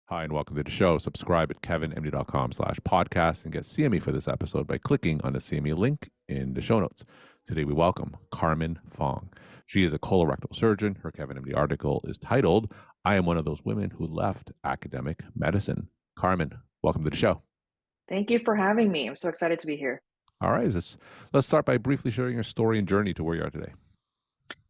Hi, and welcome to the show. Subscribe at kevinmd.com/podcast and get CME for this episode by clicking on the CME link in the show notes. Today, we welcome Carmen Fong. She is a colorectal surgeon. Her Kevin MD article is titled, I am one of those women who left academic medicine. Carmen, welcome to the show. Thank you for having me. I'm so excited to be here. All right, let's start by briefly sharing your story and journey to where you are today.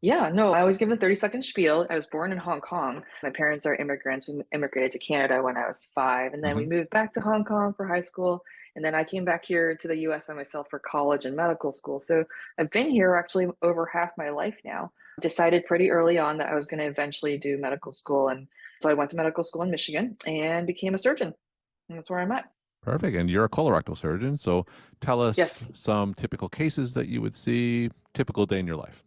Yeah, no, I always give the 30-second spiel. I was born in Hong Kong. My parents are immigrants. We immigrated to Canada when I was 5, and then we hmm moved back to Hong Kong for high school. And then I came back here to the US by myself for college and medical school. So I've been here actually over half my life now. Decided pretty early on that I was going to eventually do medical school. And so I went to medical school in Michigan and became a surgeon. And that's where I'm at. Perfect. And you're a colorectal surgeon. So tell us Yes. some typical cases that you would see, typical day in your life.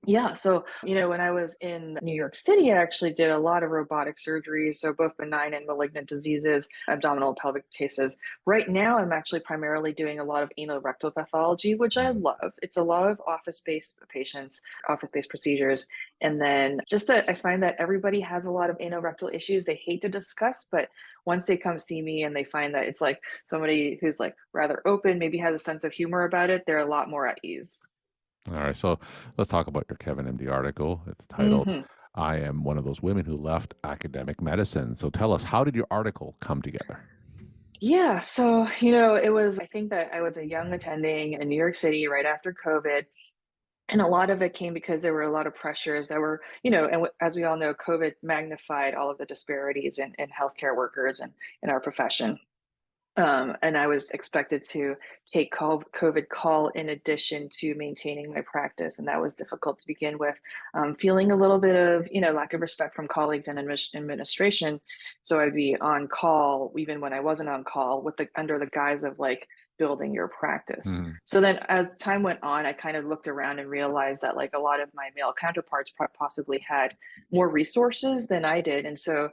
Yeah. So, when I was in New York City, I actually did a lot of robotic surgeries. So, both benign and malignant diseases, abdominal pelvic cases. Right now, I'm actually primarily doing a lot of anal rectal pathology, which I Mhm. love. It's a lot of office based patients, office based procedures. And then just that I find that everybody has a lot of anal rectal issues they hate to discuss. But once they come see me and they find that it's like somebody who's like rather open, maybe has a sense of humor about it, they're a lot more at ease. All right, so let's talk about your Kevin MD article. It's titled, Mhm. I am one of those women who left academic medicine. So tell us, how did your article come together? Yeah, so, I think that I was a young attending in New York City right after COVID. And a lot of it came because there were a lot of pressures that were, as we all know, COVID magnified all of the disparities in healthcare workers and in our profession. And I was expected to take COVID call in addition to maintaining my practice, and that was difficult to begin with. Feeling a little bit of, lack of respect from colleagues and administration, so I'd be on call even when I wasn't on call, with the under the guise of like building your practice. Mhm. So then, as time went on, I kind of looked around and realized that like a lot of my male counterparts possibly had more resources than I did, and so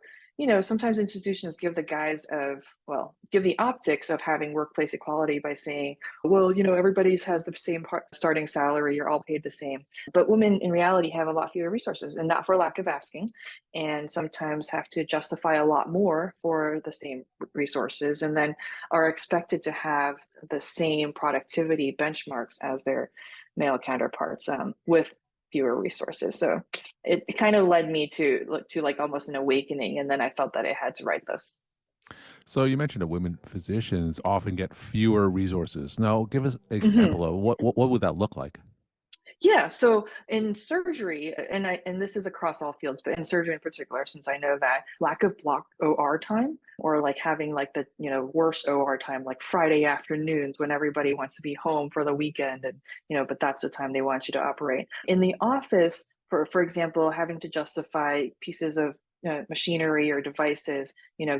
sometimes institutions give the guise of, well, give the optics of having workplace equality by saying, well, everybody's has the same starting salary, you're all paid the same. But women in reality have a lot fewer resources, and not for lack of asking, and sometimes have to justify a lot more for the same resources, and then are expected to have the same productivity benchmarks as their male counterparts, with fewer resources. So it kind of led me to like almost an awakening, and then I felt that I had to write this. So you mentioned that women physicians often get fewer resources. Now, give us an Mhm. example of what would that look like? Yeah, so in surgery, and this is across all fields, but in surgery in particular, since I know that lack of block OR time, or like having like the worst OR time, like Friday afternoons when everybody wants to be home for the weekend, and but that's the time they want you to operate in the office. For example, having to justify pieces of machinery or devices,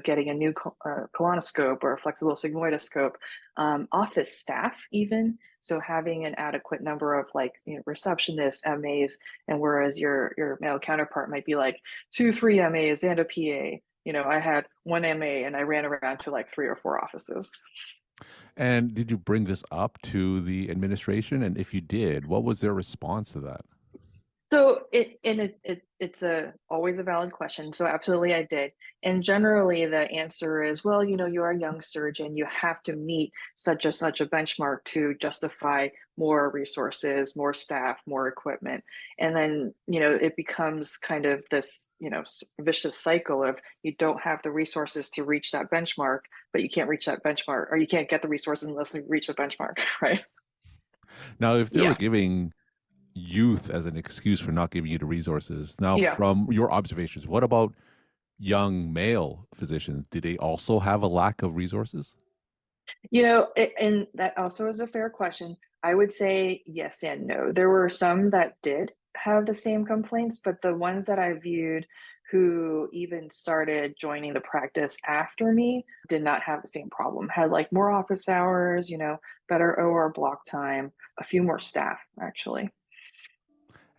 getting a new colonoscope or a flexible sigmoidoscope, office staff even, so having an adequate number of like receptionists, MAs, and whereas your male counterpart might be like 2, 3 MAs and a PA. I had one MA and I ran around to like 3 or 4 offices. And did you bring this up to the administration? And if you did, what was their response to that? So it's a always a valid question. So absolutely I did. And generally the answer is, well, you're a young surgeon, you have to meet such a benchmark to justify more resources, more staff, more equipment. And then, it becomes kind of this, vicious cycle of you don't have the resources to reach that benchmark, but you can't reach that benchmark, or you can't get the resources unless you reach the benchmark, right? Now, if they were Yeah. giving youth as an excuse for not giving you the resources, now Yeah. from your observations, what about young male physicians? Did they also have a lack of resources? And that also is a fair question. I would say yes and no. There were some that did have the same complaints, but the ones that I viewed who even started joining the practice after me did not have the same problem. Had like more office hours, better OR block time, a few more staff actually.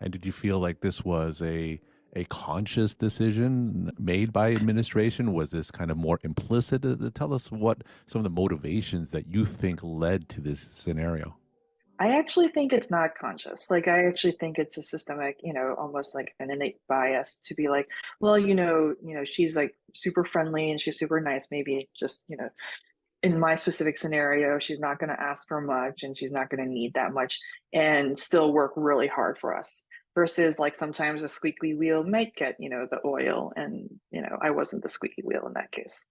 And did you feel like this was a conscious decision made by administration? Was this kind of more implicit? Tell us what some of the motivations that you think led to this scenario. I actually think it's not conscious. Like, I actually think it's a systemic, almost like an innate bias to be like, well, she's like super friendly and she's super nice. Maybe just, in my specific scenario, she's not going to ask for much and she's not going to need that much and still work really hard for us. Versus like sometimes a squeaky wheel might get, the oil and, I wasn't the squeaky wheel in that case.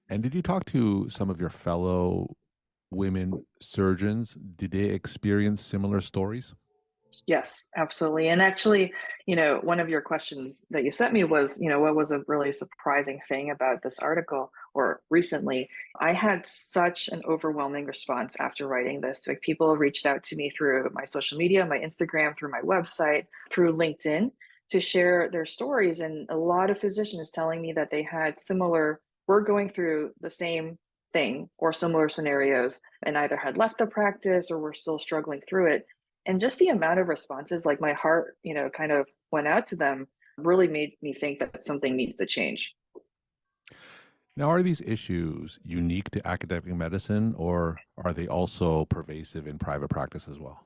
And did you talk to some of your fellow women surgeons? Did they experience similar stories? Yes, absolutely. And actually, one of your questions that you sent me was, what was a really surprising thing about this article or recently? I had such an overwhelming response after writing this. Like people reached out to me through my social media, my Instagram, through my website, through LinkedIn to share their stories. And a lot of physicians telling me that they had were going through the same thing or similar scenarios and either had left the practice or were still struggling through it, and just the amount of responses, like my heart, kind of went out to them, really made me think that something needs to change. Now, are these issues unique to academic medicine or are they also pervasive in private practice as well?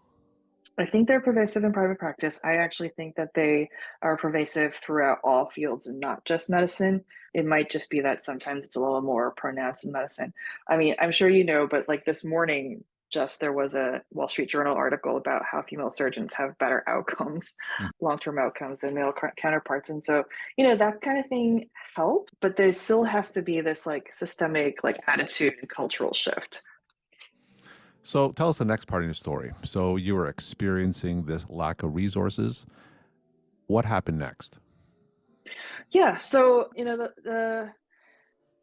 I think they're pervasive in private practice. I actually think that they are pervasive throughout all fields and not just medicine. It might just be that sometimes it's a little more pronounced in medicine. I mean, I'm sure but like this morning, just there was a Wall Street Journal article about how female surgeons have better outcomes, Mm. long-term outcomes than male counterparts. And so, that kind of thing helped, but there still has to be this like systemic like attitude and cultural shift. So tell us the next part of your story. So you were experiencing this lack of resources. What happened next? Yeah. So,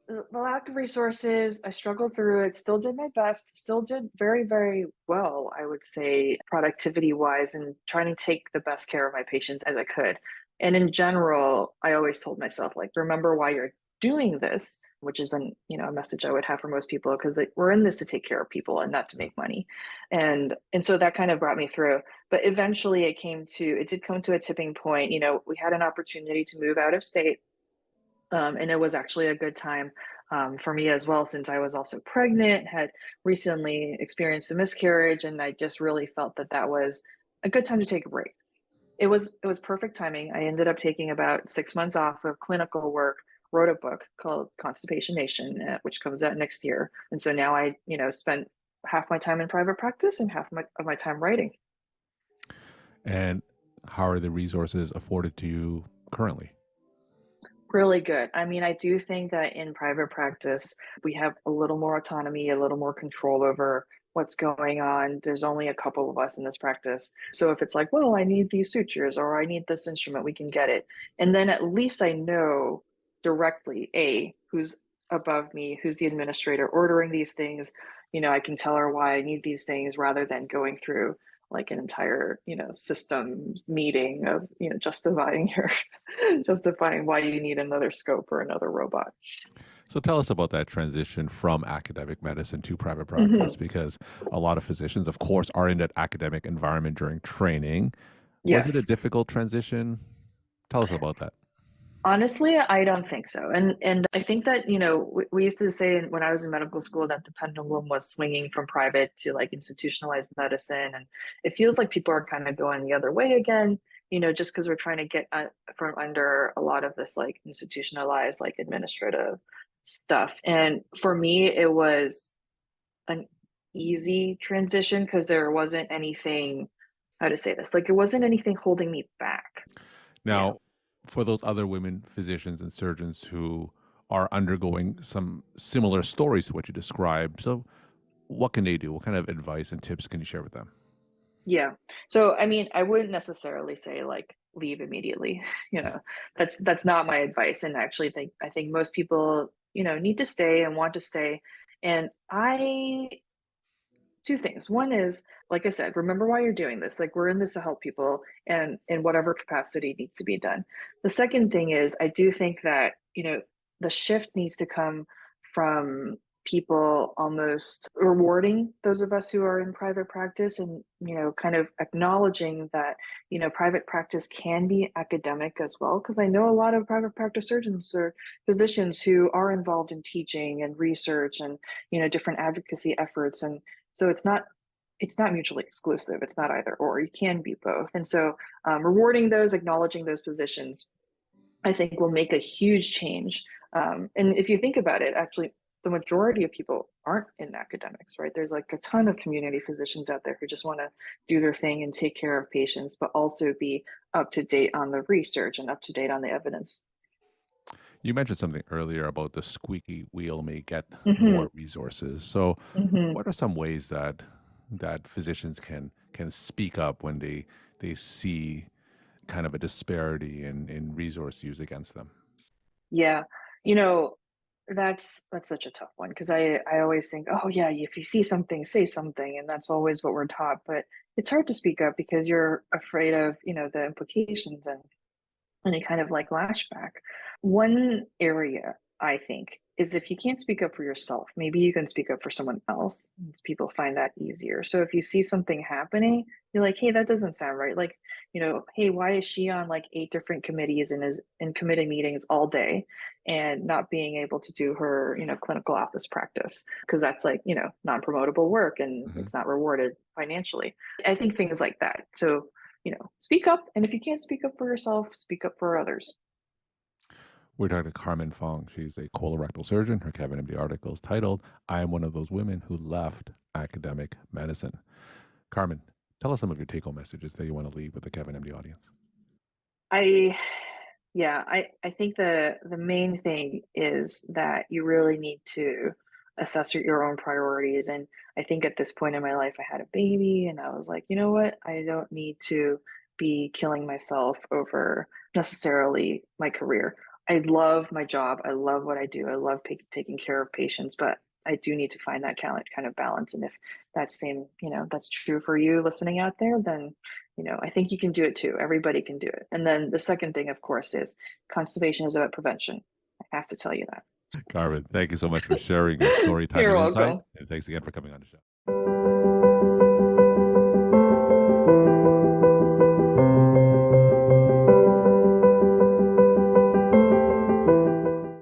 the lack of resources, I struggled through it, still did my best, still did very, very well, I would say, productivity wise, and trying to take the best care of my patients as I could. And in general, I always told myself, like, remember why you're doing this, which is a message I would have for most people, because we're in this to take care of people and not to make money. And so that kind of brought me through. But eventually it did come to a tipping point. We had an opportunity to move out of state, and it was actually a good time for me as well, since I was also pregnant, had recently experienced a miscarriage, and I just really felt that that was a good time to take a break. It was perfect timing. I ended up taking about 6 months off of clinical work, wrote a book called Constipation Nation, which comes out next year, and so now I spend half my time in private practice and half of my time writing. And how are the resources afforded to you currently? Really good. I mean, I do think that in private practice, we have a little more autonomy, a little more control over what's going on. There's only a couple of us in this practice. So if it's like, well, I need these sutures or I need this instrument, we can get it. And then at least I know directly, who's above me, who's the administrator ordering these things. I can tell her why I need these things rather than going through like an entire, systems meeting of, justifying your justifying why you need another scope or another robot. So tell us about that transition from academic medicine to private practice, Mhm. because a lot of physicians, of course, are in that academic environment during training. Was it a Yes. difficult transition? Tell us about that. Honestly, I don't think so. And I think that, we used to say when I was in medical school that the pendulum was swinging from private to like institutionalized medicine. And it feels like people are kind of going the other way again, just because we're trying to get from under a lot of this like institutionalized, like administrative stuff. And for me, it was an easy transition because there wasn't anything, how to say this, like it wasn't anything holding me back. Yeah. Now, for those other women physicians and surgeons who are undergoing some similar stories to what you described, so what can they do? What kind of advice and tips can you share with them? Yeah. So, I mean, I wouldn't necessarily say like leave immediately. You know, that's not my advice. And actually I think most people, need to stay and want to stay. And two things. One is, like I said, remember why you're doing this. Like we're in this to help people and in whatever capacity needs to be done. The second thing is I do think that, the shift needs to come from people almost rewarding those of us who are in private practice and, kind of acknowledging that, private practice can be academic as well. Because I know a lot of private practice surgeons or physicians who are involved in teaching and research and, different advocacy efforts. And so it's not it's not mutually exclusive. It's not either or. You can be both. And so rewarding those, acknowledging those positions, I think will make a huge change. And if you think about it, actually, the majority of people aren't in academics, right? There's like a ton of community physicians out there who just want to do their thing and take care of patients, but also be up to date on the research and up to date on the evidence. You mentioned something earlier about the squeaky wheel may get Hmm. more resources. So, Hmm. what are some ways that physicians can speak up when they see kind of a disparity in resource use against them? Yeah, you know, that's such a tough one because I always think, oh yeah, if you see something, say something, and that's always what we're taught. But it's hard to speak up because you're afraid of, the implications and any kind of like lashback. One area I think is if you can't speak up for yourself, maybe you can speak up for someone else. People find that easier. So if you see something happening, you're like, hey, that doesn't sound right. Like, hey, why is she on like 8 different committees and is in committee meetings all day and not being able to do her, clinical office practice? Because that's like, non-promotable work and Mhm. it's not rewarded financially. I think things like that. So speak up. And if you can't speak up for yourself, speak up for others. We're talking to Carmen Fong. She's a colorectal surgeon. Her Kevin MD article is titled, I am one of those women who left academic medicine. Carmen, tell us some of your take home messages that you want to leave with the Kevin MD audience. I, yeah, I think the main thing is that you really need to assess your own priorities. And I think at this point in my life, I had a baby and I was like, you know what? I don't need to be killing myself over necessarily my career. I love my job. I love what I do. I love taking care of patients, but I do need to find that kind of balance. And if that's true for you listening out there, then I think you can do it too. Everybody can do it. And then the second thing, of course, is conservation is about prevention. I have to tell you that. Carmen, thank you so much for sharing your story, time, You're and insight. welcome. And thanks again for coming on the show.